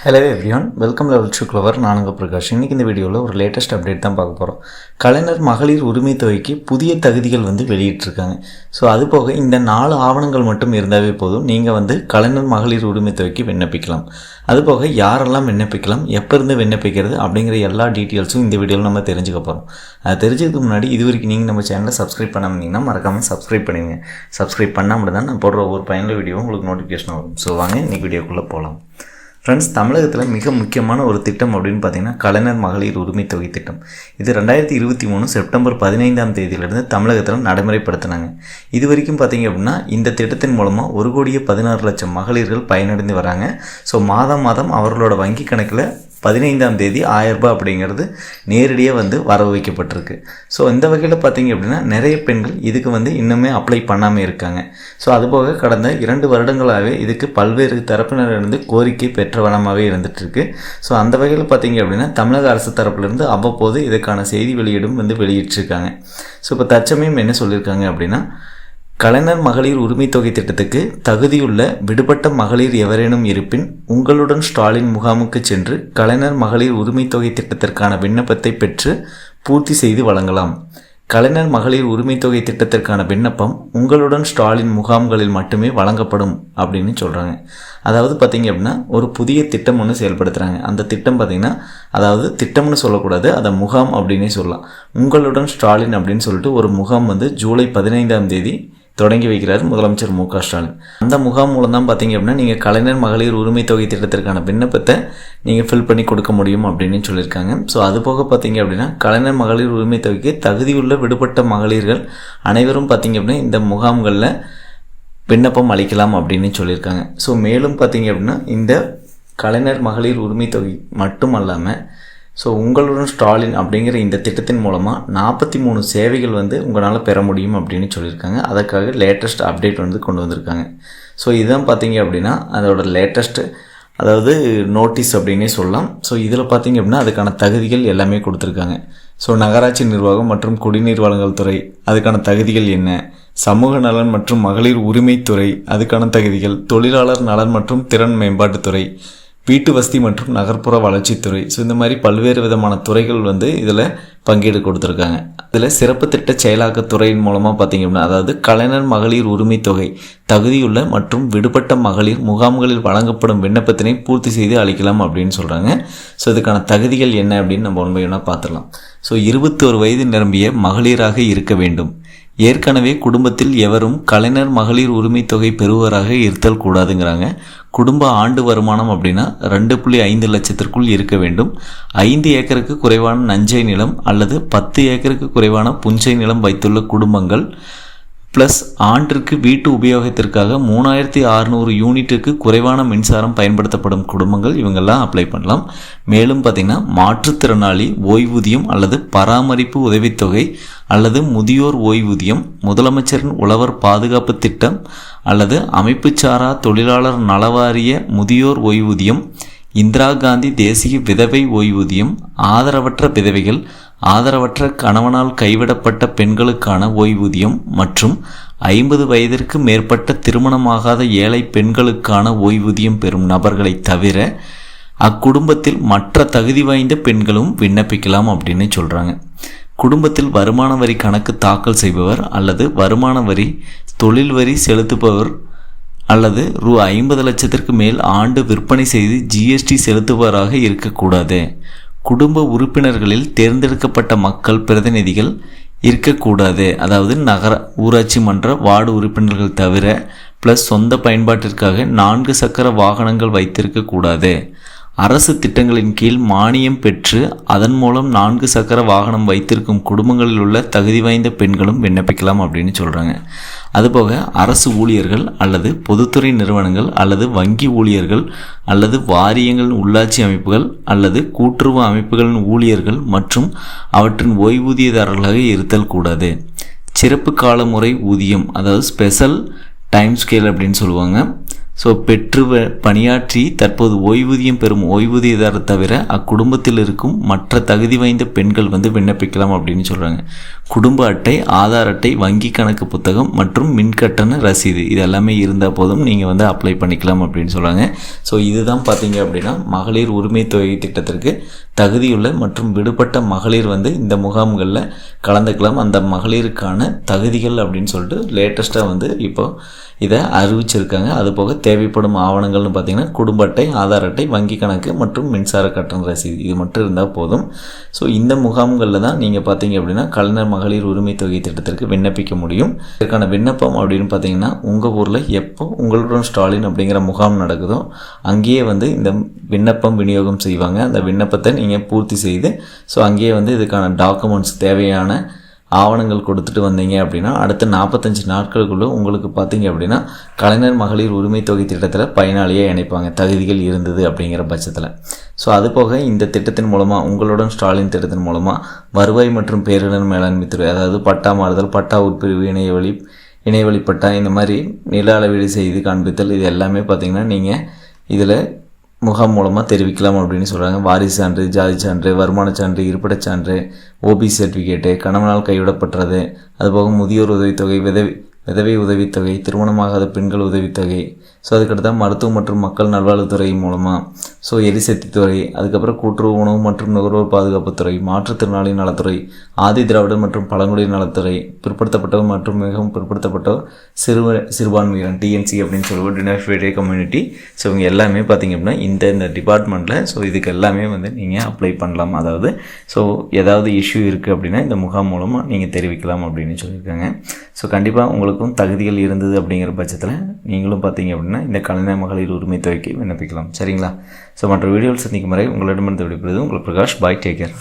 Hello everyone, welcome level to clever. நானுங்க பிரகாஷ். இன்றைக்கி இந்த வீடியோவில் ஒரு லேட்டஸ்ட் அப்டேட் தான் பார்க்க போகிறோம். கலைஞர் மகளிர் உரிமை தொகைக்கு புதிய தகுதிகள் வெளியிட்டிருக்காங்க. ஸோ அது போக இந்த 4 ஆவணங்கள் மட்டும் இருந்தாவே போதும், நீங்கள் கலைஞர் மகளிர் உரிமை தொகைக்கு விண்ணப்பிக்கலாம். அதுபோக யாரெல்லாம் விண்ணப்பிக்கலாம், எப்போ இருந்து விண்ணப்பிக்கிறது அப்படிங்கிற எல்லா டீட்டெயில்ஸும் இந்த வீடியோவில் நம்ம தெரிஞ்சுக்க போகிறோம். அது தெரிஞ்சதுக்கு முன்னாடி இது வரைக்கும் நீங்கள் நம்ம சேனலை சப்ஸ்கிரைப் பண்ணாமல் மறக்காமல் சப்ஸ்கிரைப் பண்ணுவீங்க. சப்ஸ்கிரைப் பண்ணாமல் தான் நான் போடுற ஒவ்வொரு பயனுள்ள வீடியோ உங்களுக்கு நோட்டிஃபிகேஷன் வரும். ஸோ வாங்க இன்றைக்கி வீடியோக்குள்ளே போகலாம். ஃப்ரெண்ட்ஸ், தமிழகத்தில் மிக முக்கியமான ஒரு திட்டம் அப்படின்னு பார்த்தீங்கன்னா கலைஞர் மகளிர் உரிமை தொகை திட்டம். இது 2023 செப்டம்பர் 15ஆம் தேதியிலிருந்து தமிழகத்தில் நடைமுறைப்படுத்தினாங்க. இது வரைக்கும் பார்த்தீங்க அப்படின்னா இந்த திட்டத்தின் மூலமாக 1,16,00,000 மகளிர்கள் பயனடைந்து வராங்க. ஸோ மாதம் அவர்களோட வங்கி கணக்கில் 15ஆம் தேதி 1000 ரூபாய் அப்படிங்கிறது நேரடியாக வரவு வைக்கப்பட்டிருக்கு. ஸோ இந்த வகையில் பார்த்தீங்க அப்படின்னா நிறைய பெண்கள் இதுக்கு இன்னுமே அப்ளை பண்ணாமல் இருக்காங்க. ஸோ அதுபோக கடந்த 2 வருடங்களாகவே இதுக்கு பல்வேறு தரப்பினரிலிருந்து கோரிக்கை பெற்ற வனமாகவே இருந்துகிட்ருக்கு. ஸோ அந்த வகையில் பார்த்தீங்க அப்படின்னா தமிழக அரசு தரப்பிலிருந்து அவ்வப்போது இதுக்கான செய்தி வெளியீடும் வெளியிட்டிருக்காங்க. ஸோ இப்போ தற்சமயம் என்ன சொல்லியிருக்காங்க அப்படின்னா, கலைஞர் மகளிர் உரிமை தொகை திட்டத்துக்கு தகுதியுள்ள விடுபட்ட மகளிர் எவரேனும் இருப்பின் உங்களுடன் ஸ்டாலின் முகாமுக்கு சென்று கலைஞர் மகளிர் உரிமை தொகை திட்டத்திற்கான விண்ணப்பத்தை பெற்று பூர்த்தி செய்து வழங்கலாம். கலைஞர் மகளிர் உரிமை தொகை திட்டத்திற்கான விண்ணப்பம் உங்களுடன் ஸ்டாலின் முகாம்களில் மட்டுமே வழங்கப்படும் அப்படின்னு சொல்கிறாங்க. அதாவது பார்த்திங்க அப்படின்னா ஒரு புதிய திட்டம் ஒன்று செயல்படுத்துகிறாங்க. அந்த திட்டம் பார்த்திங்கன்னா, அதாவது திட்டம்னு சொல்லக்கூடாது, அதை முகாம் அப்படின்னே சொல்லலாம். உங்களுடன் ஸ்டாலின் அப்படின்னு சொல்லிட்டு ஒரு முகாம் ஜூலை 15ஆம் தேதி தொடங்கி வைக்கிறார் முதலமைச்சர் மு.க. ஸ்டாலின். அந்த முகாம் மூலம் தான் பார்த்தீங்க அப்படின்னா நீங்கள் கலைஞர் மகளிர் உரிமை தொகை திட்டத்திற்கான விண்ணப்பத்தை நீங்கள் ஃபில் பண்ணி கொடுக்க முடியும் அப்படின்னு சொல்லியிருக்காங்க. ஸோ அது போக பார்த்தீங்க அப்படின்னா கலைஞர் மகளிர் உரிமை தொகைக்கு தகுதியுள்ள விடுபட்ட மகளிர்கள் அனைவரும் பார்த்தீங்க அப்படின்னா இந்த முகாம்களில் விண்ணப்பம் அளிக்கலாம் அப்படின்னு சொல்லியிருக்காங்க. ஸோ மேலும் பார்த்தீங்க அப்படின்னா இந்த கலைஞர் மகளிர் உரிமை தொகை மட்டும் அல்லாமல் ஸோ உங்களுடன் ஸ்டாலின் அப்படிங்கிற இந்த திட்டத்தின் மூலமாக 43 சேவைகள் உங்களால் பெற முடியும் அப்படின்னு சொல்லியிருக்காங்க. அதற்காக லேட்டஸ்ட் அப்டேட் கொண்டு வந்திருக்காங்க. ஸோ இதுதான் பார்த்தீங்க அப்படின்னா அதோட லேட்டஸ்ட்டு, அதாவது நோட்டீஸ் அப்படின்னே சொல்லலாம். ஸோ இதில் பார்த்தீங்க அப்படின்னா அதுக்கான தகுதிகள் எல்லாமே கொடுத்துருக்காங்க. ஸோ நகராட்சி நிர்வாகம் மற்றும் குடிநீர் வழங்கல் துறை, அதுக்கான தகுதிகள் என்ன, சமூக நலன் மற்றும் மகளிர் உரிமைத்துறை, அதுக்கான தகுதிகள், தொழிலாளர் நலன் மற்றும் திறன் மேம்பாட்டுத்துறை, வீட்டு வசதி மற்றும் நகர்ப்புற வளர்ச்சித்துறை. ஸோ இந்த மாதிரி பல்வேறு விதமான துறைகள் இதில் பங்கீடு கொடுத்துருக்காங்க. இதில் சிறப்பு திட்ட செயலாக்கத்துறையின் மூலமாக பார்த்திங்க அப்படின்னா, அதாவது கலைஞர் மகளிர் உரிமை தொகை தகுதியுள்ள மற்றும் விடுபட்ட மகளிர் முகாம்களில் வழங்கப்படும் விண்ணப்பத்தினை பூர்த்தி செய்து அளிக்கலாம் அப்படின்னு சொல்கிறாங்க. ஸோ இதுக்கான தகுதிகள் என்ன அப்படின்னு நம்ம உண்மையான பார்த்துடலாம். ஸோ 21 வயது நிரம்பிய மகளிராக இருக்க வேண்டும். ஏற்கனவே குடும்பத்தில் எவரும் கலைஞர் மகளிர் உரிமை தொகை பெறுவராக இருத்தல் கூடாதுங்கிறாங்க. குடும்ப ஆண்டு வருமானம் அப்படின்னா 2.5 லட்சத்திற்குள் இருக்க வேண்டும். 5 ஏக்கருக்கு குறைவான நஞ்சை நிலம் அல்லது 10 ஏக்கருக்கு குறைவான புஞ்சை நிலம் வைத்துள்ள குடும்பங்கள் ப்ளஸ் ஆண்டிற்கு வீட்டு உபயோகத்திற்காக 3600 யூனிட்டுக்கு குறைவான மின்சாரம் பயன்படுத்தப்படும் குடும்பங்கள் இவங்கெல்லாம் அப்ளை பண்ணலாம். மேலும் பார்த்திங்கன்னா மாற்றுத்திறனாளி ஓய்வூதியம் அல்லது பராமரிப்பு உதவித்தொகை அல்லது முதியோர் ஓய்வூதியம், முதலமைச்சரின் உழவர் பாதுகாப்பு திட்டம் அல்லது அமைப்புச்சாரா தொழிலாளர் நலவாரிய முதியோர் ஓய்வூதியம், இந்திரா காந்தி தேசிய விதவை ஓய்வூதியம், ஆதரவற்ற விதவைகள், ஆதரவற்ற கணவனால் கைவிடப்பட்ட பெண்களுக்கான ஓய்வூதியம் மற்றும் 50 வயதிற்கு மேற்பட்ட திருமணமாகாத ஏழை பெண்களுக்கான ஓய்வூதியம் பெறும் நபர்களை தவிர அக்குடும்பத்தில் மற்ற தகுதி வாய்ந்த பெண்களும் விண்ணப்பிக்கலாம் அப்படின்னு சொல்கிறாங்க. குடும்பத்தில் வருமான வரி கணக்கு தாக்கல் செய்பவர் அல்லது வருமான வரி தொழில் வரி செலுத்துபவர் அல்லது ரூ. 50 லட்சத்திற்கு மேல் ஆண்டு விற்பனை செய்து ஜிஎஸ்டி செலுத்துபவராக இருக்கக்கூடாது. குடும்ப உறுப்பினர்களில் தேர்ந்தெடுக்கப்பட்ட மக்கள் பிரதிநிதிகள் இருக்கக்கூடாது. அதாவது நகர ஊராட்சி மன்ற வார்டு உறுப்பினர்கள் தவிர ப்ளஸ் சொந்த பயன்பாட்டிற்காக 4 சக்கர வாகனங்கள் வைத்திருக்கக்கூடாது. அரசு திட்டங்களின் கீழ் மானியம் பெற்று அதன் மூலம் 4 சக்கர வாகனம் வைத்திருக்கும் குடும்பங்களில் உள்ள தகுதி வாய்ந்த பெண்களும் விண்ணப்பிக்கலாம் அப்படின்னு சொல்கிறாங்க. அதுபோக அரசு ஊழியர்கள் அல்லது பொதுத்துறை நிறுவனங்கள் அல்லது வங்கி ஊழியர்கள் அல்லது வாரியங்கள், உள்ளாட்சி அமைப்புகள் அல்லது கூட்டுறவு அமைப்புகளின் ஊழியர்கள் மற்றும் அவற்றின் ஓய்வூதியதாரர்களாக இருத்தல் கூடாது. சிறப்பு கால முறை ஊதியம், அதாவது ஸ்பெஷல் டைம் ஸ்கேல் அப்படின்னு சொல்லுவாங்க. ஸோ பெற்று பணியாற்றி தற்போது ஓய்வூதியம் பெறும் ஓய்வூதியதாரர் தவிர அக்குடும்பத்தில் இருக்கும் மற்ற தகுதி வாய்ந்த பெண்கள் வந்து விண்ணப்பிக்கலாம் அப்படின்னு சொல்கிறாங்க. குடும்ப அட்டை, ஆதார் அட்டை, வங்கி கணக்கு புத்தகம் மற்றும் மின்கட்டண ரசீது இது எல்லாமே இருந்தால் போதும் நீங்கள் வந்து அப்ளை பண்ணிக்கலாம் அப்படின்னு சொல்கிறாங்க. ஸோ இதுதான் பார்த்தீங்க அப்படின்னா மகளிர் உரிமை தொகை திட்டத்திற்கு தகுதியுள்ள மற்றும் விடுபட்ட மகளிர் வந்து இந்த முகாம்களில் கலந்துக்கலாம். அந்த மகளிருக்கான தகுதிகள் அப்படின்னு சொல்லிட்டு லேட்டஸ்ட்டாக வந்து இப்போ இதை அறிவிச்சிருக்காங்க. அதுபோக தேவைப்படும் ஆவணங்கள்னு பார்த்திங்கன்னா குடும்ப அட்டை, ஆதார் அட்டை, வங்கி கணக்கு மற்றும் மின்சார கட்டண ரசீது இது மட்டும் இருந்தால் போதும். ஸோ இந்த முகாம்களில் தான் நீங்கள் பார்த்தீங்க அப்படின்னா கலைஞர் மகளிர் உரிமை தொகை திட்டத்திற்கு விண்ணப்பிக்க முடியும். இதற்கான விண்ணப்பம் அப்படின்னு பார்த்தீங்கன்னா உங்கள் ஊரில் எப்போ உங்களுடன் ஸ்டாலின் அப்படிங்கிற முகாம் நடக்குதோ அங்கேயே வந்து இந்த விண்ணப்பம் விநியோகம் செய்வாங்க. அந்த விண்ணப்பத்தை நீங்கள் பூர்த்தி செய்து ஸோ அங்கேயே வந்து இதுக்கான டாக்குமெண்ட்ஸ் தேவையான ஆவணங்கள் கொடுத்துட்டு வந்தீங்க அப்படின்னா அடுத்த 45 நாட்களுக்குள்ளே உங்களுக்கு பார்த்தீங்க அப்படின்னா கலைஞர் மகளிர் உரிமை தொகை திட்டத்தில் பயனாளியாக இணைப்பாங்க தகுதிகள் இருந்தது அப்படிங்கிற பட்சத்தில். ஸோ அதுபோக இந்த திட்டத்தின் மூலமாக உங்களுடன் ஸ்டாலின் திட்டத்தின் மூலமாக வருவாய் மற்றும் பேரிடர் மேலாண்மை துறை, அதாவது பட்டா மாறுதல், பட்டா உட்பிரிவு, இணையவழி பட்டா, இந்த மாதிரி நில அளவீடு செய்து காண்பித்தல் இது எல்லாமே பார்த்திங்கன்னா நீங்கள் இதில் முகாம் மூலமாக தெரிவிக்கலாம் அப்படின்னு சொல்கிறாங்க. வாரிசு சான்று, ஜாதி சான்று, வருமான சான்று, இருப்பிடச் சான்று, ஓபிசி சர்டிஃபிகேட்டு, கணவனால் கைவிடப்பட்டது, அதுபோக முதியோர் உதவித்தொகை, விதவை உதவித்தொகை, திருமணமாகாத பெண்கள் உதவித்தொகை, ஸோ அதுக்கடுத்த மருத்துவம் மற்றும் மக்கள் நல்வாழ்வுத்துறை மூலமாக, ஸோ எரிசக்தித்துறை, அதுக்கப்புறம் கூட்டுறவு உணவு மற்றும் நுகர்வோர் பாதுகாப்புத்துறை, மாற்றுத்திறனாளி நலத்துறை, ஆதி திராவிடர் மற்றும் பழங்குடியினர் நலத்துறை, பிற்படுத்தப்பட்டவர் மற்றும் மிகவும் பிற்படுத்தப்பட்டவர், சிறுபான்மையினர் டிஎன்சி அப்படின்னு சொல்லுவோம், டினாஃபிடே கம்யூனிட்டி. ஸோ இவங்க எல்லாமே பார்த்திங்க அப்படின்னா இந்த டிபார்ட்மெண்ட்டில் ஸோ இதுக்கு எல்லாமே வந்து நீங்கள் அப்ளை பண்ணலாம். அதாவது ஸோ ஏதாவது இஷ்யூ இருக்குது அப்படின்னா இந்த முகாம் மூலமாக நீங்கள் தெரிவிக்கலாம் அப்படின்னு சொல்லியிருக்காங்க. ஸோ கண்டிப்பாக உங்களுக்கும் தகுதிகள் இருந்தது அப்படிங்கிற பட்சத்தில் நீங்களும் பார்த்தீங்க அப்படின்னா இந்த கலைஞர் மகளிர் உரிமை தொகைக்கு விண்ணப்பிக்கலாம். சரிங்களா? ஸோ மற்ற வீடியோவில் சந்திக்கும் வரை உங்களிடமிருந்து விடைபெறுவது உங்கள் பிரகாஷ். பாய், டேக் கேர்.